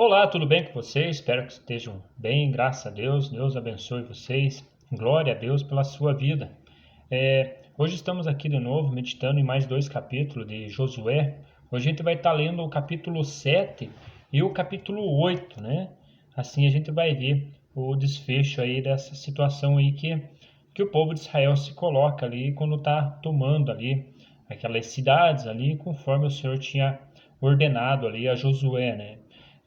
Olá, tudo bem com vocês? Espero que estejam bem, graças a Deus. Deus abençoe vocês. Glória a Deus pela sua vida. Hoje estamos aqui de novo meditando em mais dois capítulos de Josué. Hoje a gente vai estar lendo o capítulo 7 e o capítulo 8, né? Assim a gente vai ver o desfecho aí dessa situação aí que o povo de Israel se coloca ali quando está tomando ali aquelas cidades ali conforme o Senhor tinha ordenado ali a Josué, né?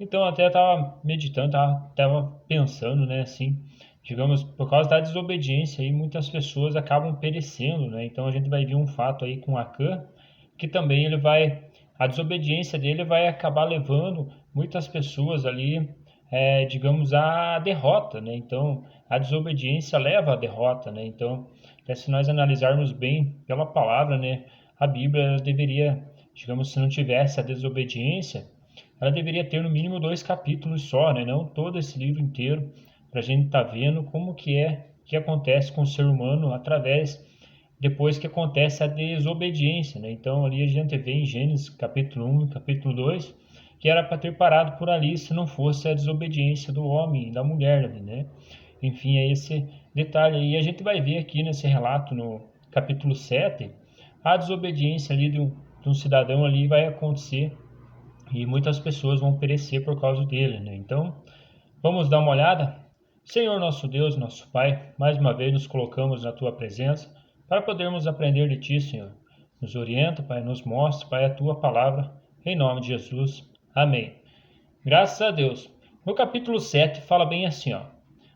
Então, até estava meditando, estava pensando, né, assim, digamos, por causa da desobediência aí, muitas pessoas acabam perecendo, né? Então, a gente vai ver um fato aí com Acã, que também a desobediência dele vai acabar levando muitas pessoas ali, digamos, à derrota, né? Então, a desobediência leva à derrota, né? Então, se nós analisarmos bem pela palavra, né, a Bíblia ela deveria, digamos, se não tivesse a desobediência, ela deveria ter no mínimo dois capítulos só, né? Não todo esse livro inteiro, para a gente estar vendo como que acontece com o ser humano depois que acontece a desobediência, né? Então ali a gente vê em Gênesis capítulo 1 e capítulo 2 que era para ter parado por ali se não fosse a desobediência do homem e da mulher, né? Enfim, é esse detalhe aí. A gente vai ver aqui nesse relato no capítulo 7 a desobediência ali de um cidadão ali vai acontecer e muitas pessoas vão perecer por causa dele, né? Então, vamos dar uma olhada? Senhor nosso Deus, nosso Pai, mais uma vez nos colocamos na Tua presença para podermos aprender de Ti, Senhor. Nos orienta, Pai, nos mostra, Pai, a Tua palavra, em nome de Jesus. Amém. Graças a Deus. No capítulo 7 fala bem assim, ó.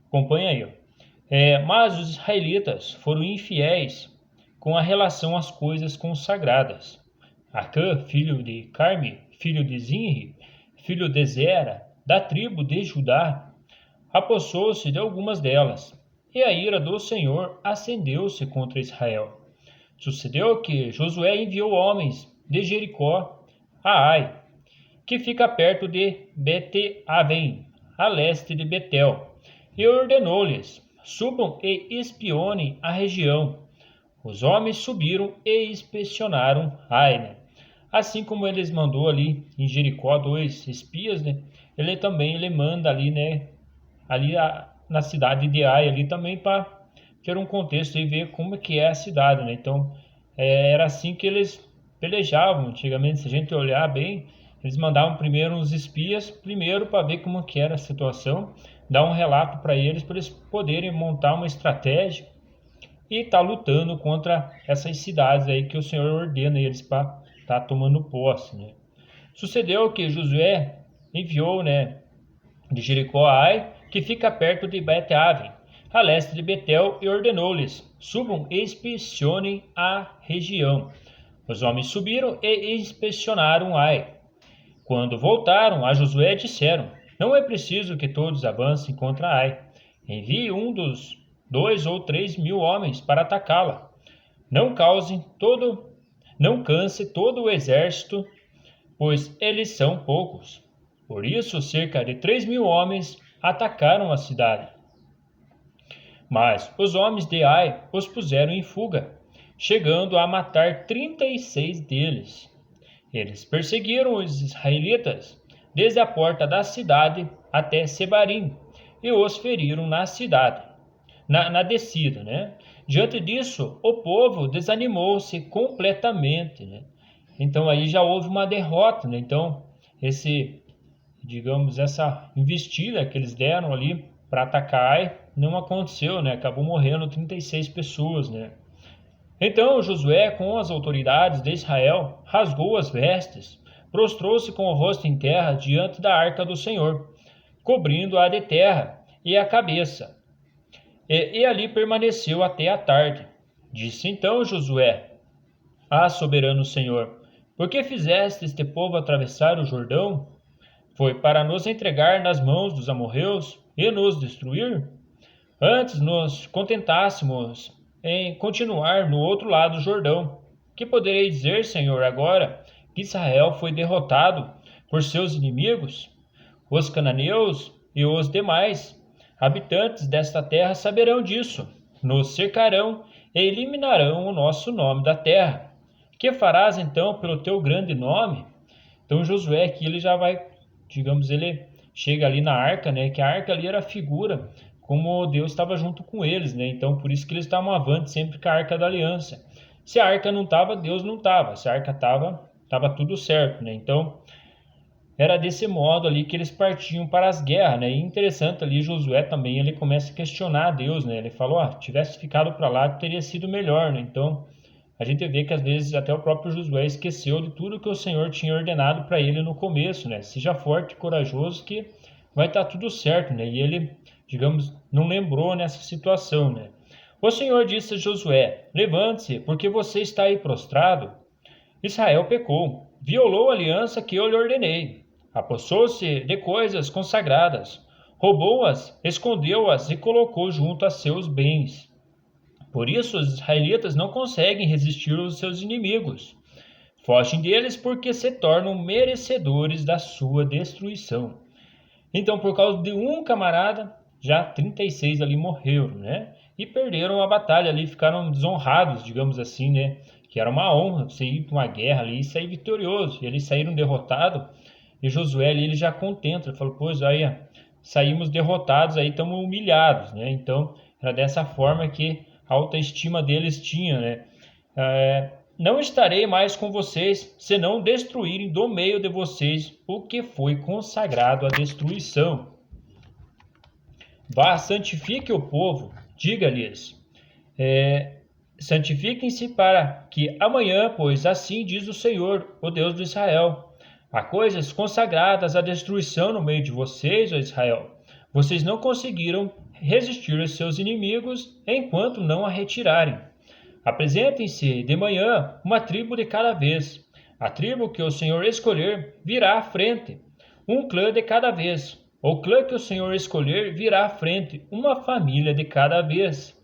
Acompanha aí, ó. Mas os israelitas foram infiéis com a relação às coisas consagradas. Acã, filho de Carme, filho de Zinri, filho de Zera, da tribo de Judá, apossou-se de algumas delas, e a ira do Senhor acendeu-se contra Israel. Sucedeu que Josué enviou homens de Jericó a Ai, que fica perto de Bet-Aven, a leste de Betel, e ordenou-lhes: subam e espionem a região. Os homens subiram e inspecionaram Ai, né? Assim como eles mandou ali em Jericó dois espias, né? Ele manda ali, né? Na cidade de Ai ali também para ter um contexto e ver como que é a cidade, né? Então era assim que eles pelejavam antigamente. Se a gente olhar bem, eles mandavam primeiro uns espias, primeiro para ver como que era a situação, dar um relato para eles poderem montar uma estratégia e estar lutando contra essas cidades aí que o Senhor ordena eles para estar tomando posse, né? Sucedeu que Josué enviou, né, de Jericó a Ai, que fica perto de Bet-Aven, a leste de Betel, e ordenou-lhes: subam e inspecionem a região. Os homens subiram e inspecionaram Ai. Quando voltaram a Josué, disseram: não é preciso que todos avancem contra Ai. Envie um dos 2 ou 3 mil homens para atacá-la. Não não canse todo o exército, pois eles são poucos. Por isso, cerca de 3 mil homens atacaram a cidade. Mas os homens de Ai os puseram em fuga, chegando a matar 36 deles. Eles perseguiram os israelitas desde a porta da cidade até Sebarim e os feriram na cidade, na descida, né? Diante disso, o povo desanimou-se completamente, né? Então aí já houve uma derrota, né? Então essa investida que eles deram ali para atacar Ai não aconteceu, né? Acabou morrendo 36 pessoas, né? Então Josué, com as autoridades de Israel, rasgou as vestes, prostrou-se com o rosto em terra diante da arca do Senhor, cobrindo-a de terra e a cabeça. E ali permaneceu até a tarde. Disse então Josué: Ah, soberano Senhor, por que fizeste este povo atravessar o Jordão? Foi para nos entregar nas mãos dos amorreus e nos destruir? Antes nos contentássemos em continuar no outro lado do Jordão. Que poderei dizer, Senhor, agora que Israel foi derrotado por seus inimigos? Os cananeus e os demais habitantes desta terra saberão disso. Nos cercarão e eliminarão o nosso nome da terra. Que farás então pelo teu grande nome? Então Josué aqui ele já vai, digamos, ele chega ali na arca, né? Que a arca ali era a figura como Deus estava junto com eles, né? Então por isso que eles estavam avante sempre com a arca da aliança. Se a arca não estava, Deus não estava. Se a arca estava tudo certo, né? Então era desse modo ali que eles partiam para as guerras, né? E interessante ali, Josué também, ele começa a questionar a Deus, né? Ele falou, tivesse ficado para lá, teria sido melhor, né? Então, a gente vê que às vezes até o próprio Josué esqueceu de tudo que o Senhor tinha ordenado para ele no começo, né? Seja forte e corajoso que vai estar tudo certo, né? E ele, digamos, não lembrou nessa situação, né? O Senhor disse a Josué, levante-se, porque você está aí prostrado. Israel pecou, violou a aliança que eu lhe ordenei. Apossou-se de coisas consagradas, roubou-as, escondeu-as e colocou junto a seus bens. Por isso os israelitas não conseguem resistir aos seus inimigos. Fogem deles porque se tornam merecedores da sua destruição. Então, por causa de um camarada, já 36 ali morreram, né? E perderam a batalha ali, ficaram desonrados, digamos assim, né? Que era uma honra você ir para uma guerra ali e sair vitorioso. E eles saíram derrotados. E Josué ali, ele já contenta, ele falou, pois aí, saímos derrotados, aí estamos humilhados, né? Então, era dessa forma que a autoestima deles tinha, né? Não estarei mais com vocês, se não destruírem do meio de vocês o que foi consagrado à destruição. Vá, santifique o povo, diga-lhes, santifiquem-se para que amanhã, pois assim diz o Senhor, o Deus de Israel, há coisas consagradas à destruição no meio de vocês, ó Israel. Vocês não conseguiram resistir aos seus inimigos enquanto não a retirarem. Apresentem-se de manhã uma tribo de cada vez. A tribo que o Senhor escolher virá à frente, um clã de cada vez. O clã que o Senhor escolher virá à frente, uma família de cada vez.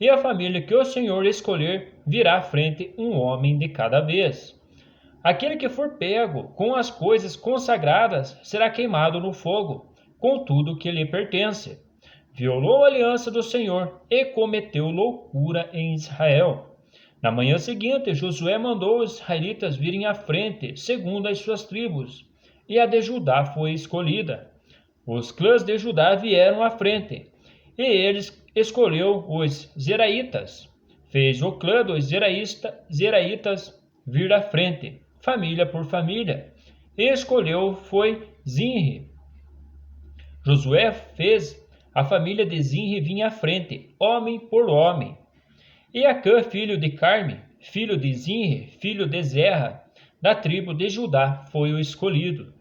E a família que o Senhor escolher virá à frente, um homem de cada vez. Aquele que for pego com as coisas consagradas será queimado no fogo, com tudo que lhe pertence. Violou a aliança do Senhor e cometeu loucura em Israel. Na manhã seguinte, Josué mandou os israelitas virem à frente, segundo as suas tribos, e a de Judá foi escolhida. Os clãs de Judá vieram à frente, e eles escolheu os Zeraitas. Fez o clã dos Zeraitas vir à frente, família por família, e escolheu foi Zinri. Josué fez a família de Zinri vir à frente, homem por homem. E Acã, filho de Carme, filho de Zinri, filho de Zerra, da tribo de Judá, foi o escolhido.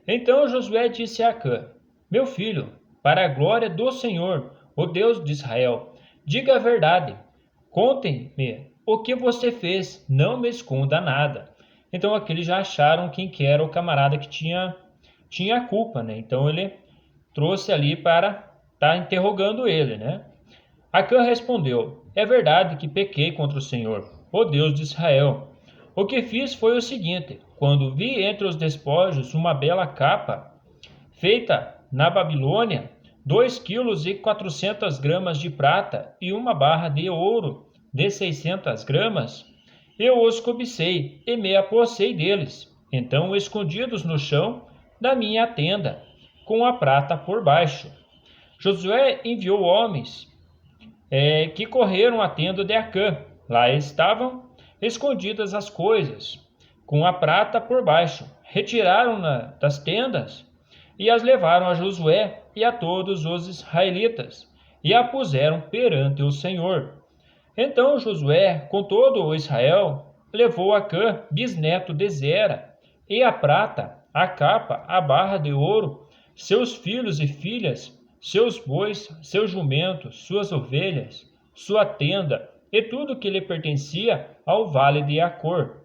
Então Josué disse a Acã, meu filho, para a glória do Senhor, o Deus de Israel, diga a verdade, contem-me o que você fez, não me esconda nada. Então aqui eles já acharam quem que era o camarada que tinha a culpa, né? Então ele trouxe ali para estar interrogando ele, né? Acã respondeu, é verdade que pequei contra o Senhor, o Deus de Israel. O que fiz foi o seguinte, quando vi entre os despojos uma bela capa, feita na Babilônia, 2,4 kg de prata e uma barra de ouro de 600 gramas, eu os cobicei e me apossei deles, então escondidos no chão da minha tenda, com a prata por baixo. Josué enviou homens que correram à tenda de Acã. Lá estavam escondidas as coisas, com a prata por baixo. Retiraram-na das tendas e as levaram a Josué e a todos os israelitas, e a puseram perante o Senhor. Então Josué, com todo o Israel, levou Acã, bisneto de Zera, e a prata, a capa, a barra de ouro, seus filhos e filhas, seus bois, seus jumentos, suas ovelhas, sua tenda e tudo que lhe pertencia ao vale de Acor.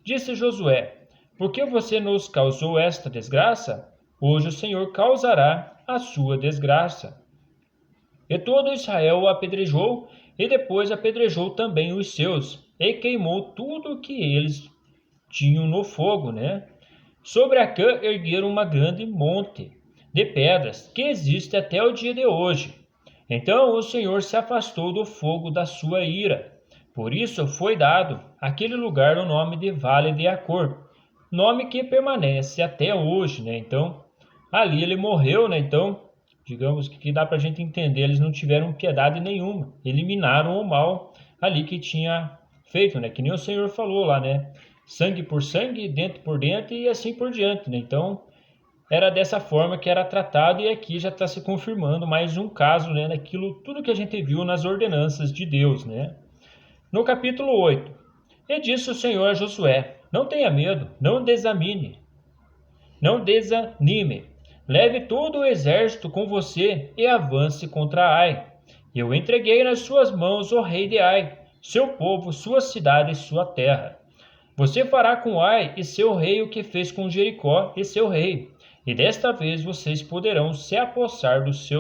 Disse Josué, por que você nos causou esta desgraça? Hoje o Senhor causará a sua desgraça. E todo Israel o apedrejou, e depois apedrejou também os seus, e queimou tudo o que eles tinham no fogo, né? Sobre Acã ergueram uma grande monte de pedras, que existe até o dia de hoje. Então o Senhor se afastou do fogo da sua ira. Por isso foi dado àquele lugar o nome de Vale de Acor, nome que permanece até hoje, né? Então, ali ele morreu, né? Então, digamos que dá para a gente entender, eles não tiveram piedade nenhuma, eliminaram o mal ali que tinha feito, né? Que nem o Senhor falou lá, né? Sangue por sangue, dente por dente e assim por diante, né? Então, era dessa forma que era tratado e aqui já está se confirmando mais um caso, né? Daquilo, tudo que a gente viu nas ordenanças de Deus, né? No capítulo 8, e disse o Senhor a Josué: não tenha medo, não desanime. Leve todo o exército com você e avance contra Ai. Eu entreguei nas suas mãos o rei de Ai, seu povo, sua cidade e sua terra. Você fará com Ai e seu rei o que fez com Jericó e seu rei. E desta vez vocês poderão se apossar dos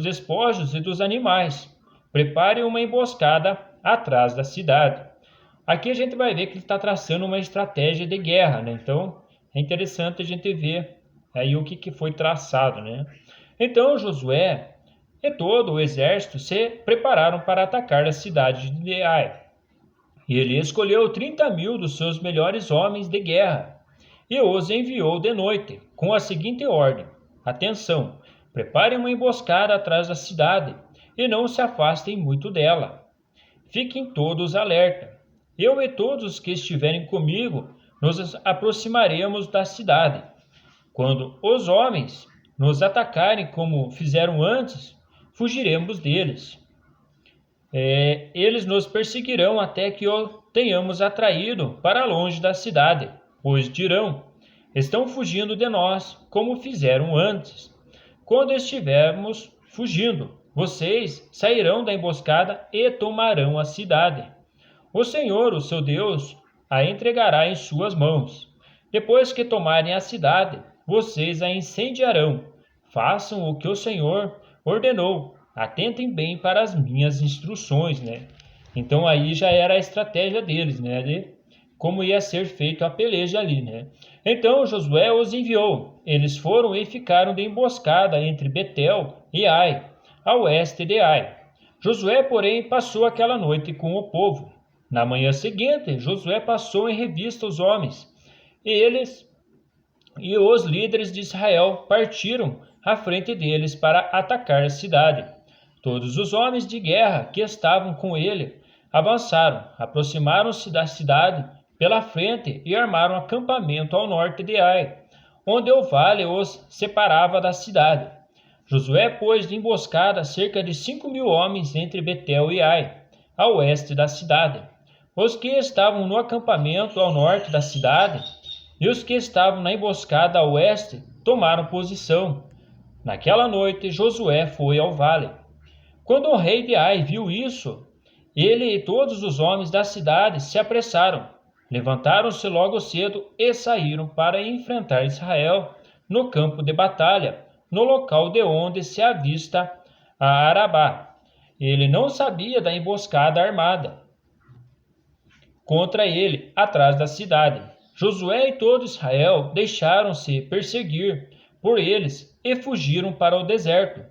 despojos e dos animais. Prepare uma emboscada atrás da cidade. Aqui a gente vai ver que ele está traçando uma estratégia de guerra, né? Então é interessante a gente ver aí o que foi traçado, né? Então Josué e todo o exército se prepararam para atacar a cidade de Ai. E ele escolheu 30.000 dos seus melhores homens de guerra e os enviou de noite, com a seguinte ordem: atenção, preparem uma emboscada atrás da cidade e não se afastem muito dela. Fiquem todos alerta. Eu e todos os que estiverem comigo nos aproximaremos da cidade. Quando os homens nos atacarem como fizeram antes, fugiremos deles. Eles nos perseguirão até que o tenhamos atraído para longe da cidade, pois dirão: estão fugindo de nós, como fizeram antes. Quando estivermos fugindo, vocês sairão da emboscada e tomarão a cidade. O Senhor, o seu Deus, a entregará em suas mãos. Depois que tomarem a cidade, vocês a incendiarão. Façam o que o Senhor ordenou. Atentem bem para as minhas instruções, né? Então aí já era a estratégia deles, né? De como ia ser feito a peleja ali, né? Então Josué os enviou. Eles foram e ficaram de emboscada entre Betel e Ai, a oeste de Ai. Josué, porém, passou aquela noite com o povo. Na manhã seguinte, Josué passou em revista os homens. E os líderes de Israel partiram à frente deles para atacar a cidade. Todos os homens de guerra que estavam com ele avançaram, aproximaram-se da cidade pela frente e armaram acampamento ao norte de Ai, onde o vale os separava da cidade. Josué pôs de emboscada cerca de 5.000 homens entre Betel e Ai, a oeste da cidade. Os que estavam no acampamento ao norte da cidade e os que estavam na emboscada a oeste tomaram posição. Naquela noite Josué foi ao vale. Quando o rei de Ai viu isso, ele e todos os homens da cidade se apressaram, levantaram-se logo cedo e saíram para enfrentar Israel no campo de batalha, no local de onde se avista a Arabá. Ele não sabia da emboscada armada contra ele atrás da cidade. Josué e todo Israel deixaram-se perseguir por eles e fugiram para o deserto.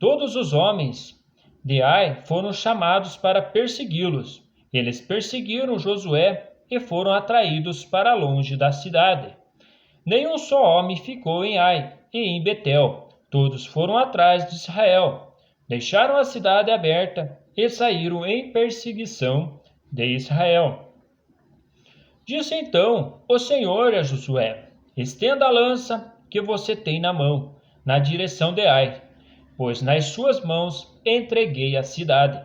Todos os homens de Ai foram chamados para persegui-los. Eles perseguiram Josué e foram atraídos para longe da cidade. Nenhum só homem ficou em Ai e em Betel. Todos foram atrás de Israel. Deixaram a cidade aberta e saíram em perseguição de Israel. Disse então o Senhor a Josué: estenda a lança que você tem na mão, na direção de Ai, pois nas suas mãos entreguei a cidade.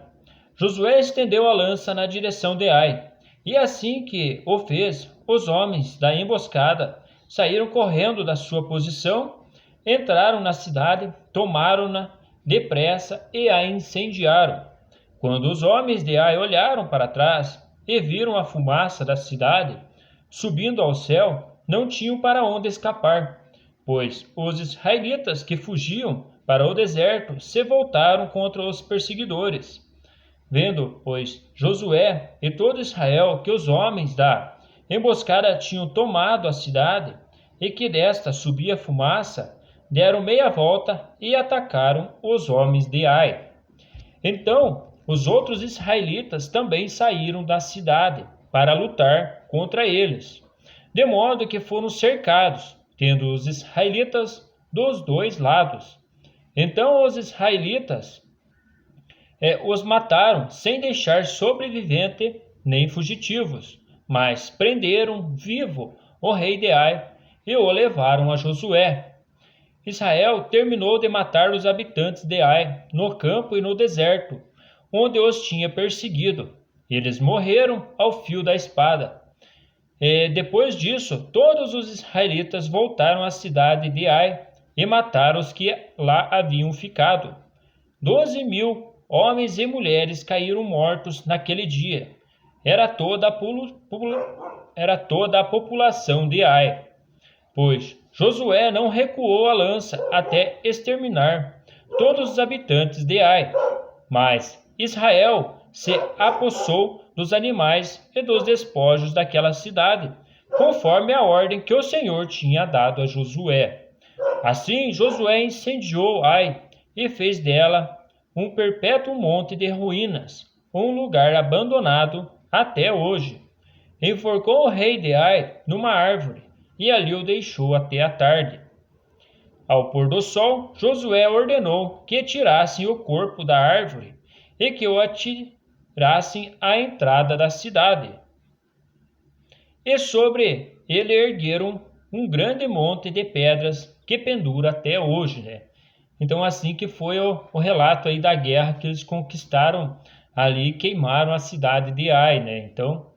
Josué estendeu a lança na direção de Ai, e assim que o fez, os homens da emboscada saíram correndo da sua posição, entraram na cidade, tomaram-na depressa e a incendiaram. Quando os homens de Ai olharam para trás e viram a fumaça da cidade subindo ao céu, não tinham para onde escapar, pois os israelitas que fugiam para o deserto se voltaram contra os perseguidores. Vendo, pois, Josué e todo Israel que os homens da emboscada tinham tomado a cidade e que desta subia fumaça, deram meia volta e atacaram os homens de Ai. Então, os outros israelitas também saíram da cidade para lutar contra eles, de modo que foram cercados tendo os israelitas dos dois lados. Então os israelitas os mataram sem deixar sobrevivente nem fugitivos, mas prenderam vivo o rei de Ai e o levaram a Josué. Israel terminou de matar os habitantes de Ai no campo e no deserto, onde os tinha perseguido. Eles morreram ao fio da espada. Depois disso, todos os israelitas voltaram à cidade de Ai e mataram os que lá haviam ficado. 12.000 homens e mulheres caíram mortos naquele dia. Era toda a população de Ai, pois Josué não recuou a lança até exterminar todos os habitantes de Ai. Mas Israel se apossou dos animais e dos despojos daquela cidade, conforme a ordem que o Senhor tinha dado a Josué. Assim Josué incendiou Ai e fez dela um perpétuo monte de ruínas, um lugar abandonado até hoje. Enforcou o rei de Ai numa árvore e ali o deixou até a tarde. Ao pôr do sol, Josué ordenou que tirassem o corpo da árvore e que o atirassem à entrada da cidade. E sobre ele ergueram um grande monte de pedras que pendura até hoje, né? Então assim que foi o relato aí da guerra que eles conquistaram ali, queimaram a cidade de Ai, né? Então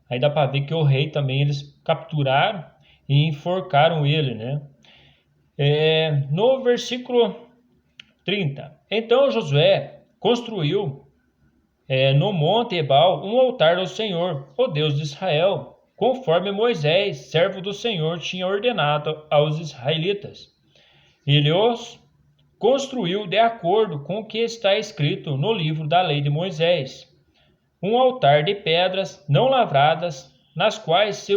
aí dá para ver que o rei também eles capturaram e enforcaram ele, né? No versículo 30. Então Josué construiu no monte Ebal um altar ao Senhor, o Deus de Israel, conforme Moisés, servo do Senhor, tinha ordenado aos israelitas. Ele os construiu de acordo com o que está escrito no livro da lei de Moisés, um altar de pedras não lavradas, nas quais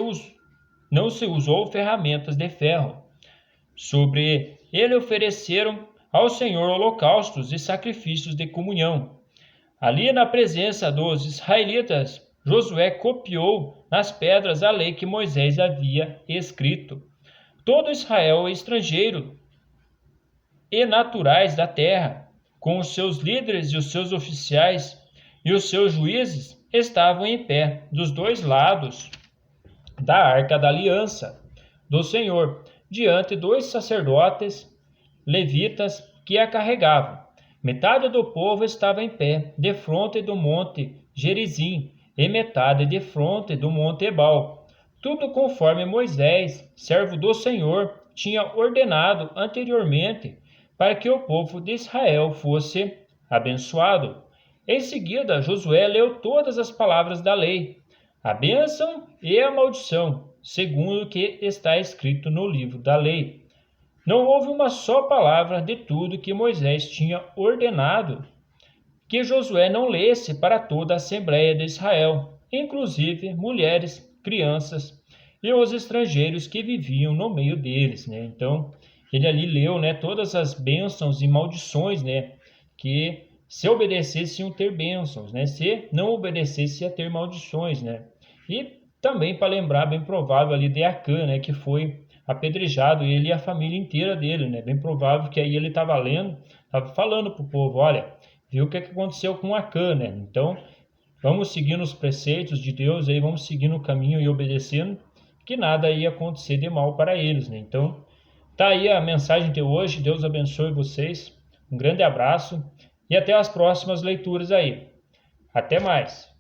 não se usou ferramentas de ferro. Sobre ele ofereceram ao Senhor holocaustos e sacrifícios de comunhão. Ali na presença dos israelitas, Josué copiou nas pedras a lei que Moisés havia escrito. Todo Israel estrangeiro e naturais da terra, com os seus líderes e os seus oficiais e os seus juízes, estavam em pé dos dois lados da arca da aliança do Senhor, diante dos sacerdotes levitas que a carregavam. Metade do povo estava em pé, defronte do monte Gerizim, e metade defronte do monte Ebal. Tudo conforme Moisés, servo do Senhor, tinha ordenado anteriormente para que o povo de Israel fosse abençoado. Em seguida, Josué leu todas as palavras da lei, a bênção e a maldição, segundo o que está escrito no livro da lei. Não houve uma só palavra de tudo que Moisés tinha ordenado que Josué não lesse para toda a Assembleia de Israel, inclusive mulheres, crianças e os estrangeiros que viviam no meio deles, né? Então, ele ali leu, né, todas as bênçãos e maldições, né, que se obedecesse iam ter bênçãos, né? Se não obedecesse ia ter maldições, né? E também para lembrar, bem provável ali de Acã, né, que foi apedrejado, ele e a família inteira dele, né? Bem provável que aí ele estava lendo, estava falando para o povo, olha, viu o que aconteceu com Acã, né? Então, vamos seguindo os preceitos de Deus, aí vamos seguindo o caminho e obedecendo, que nada ia acontecer de mal para eles, né? Então, tá aí a mensagem de hoje, Deus abençoe vocês, um grande abraço e até as próximas leituras aí. Até mais!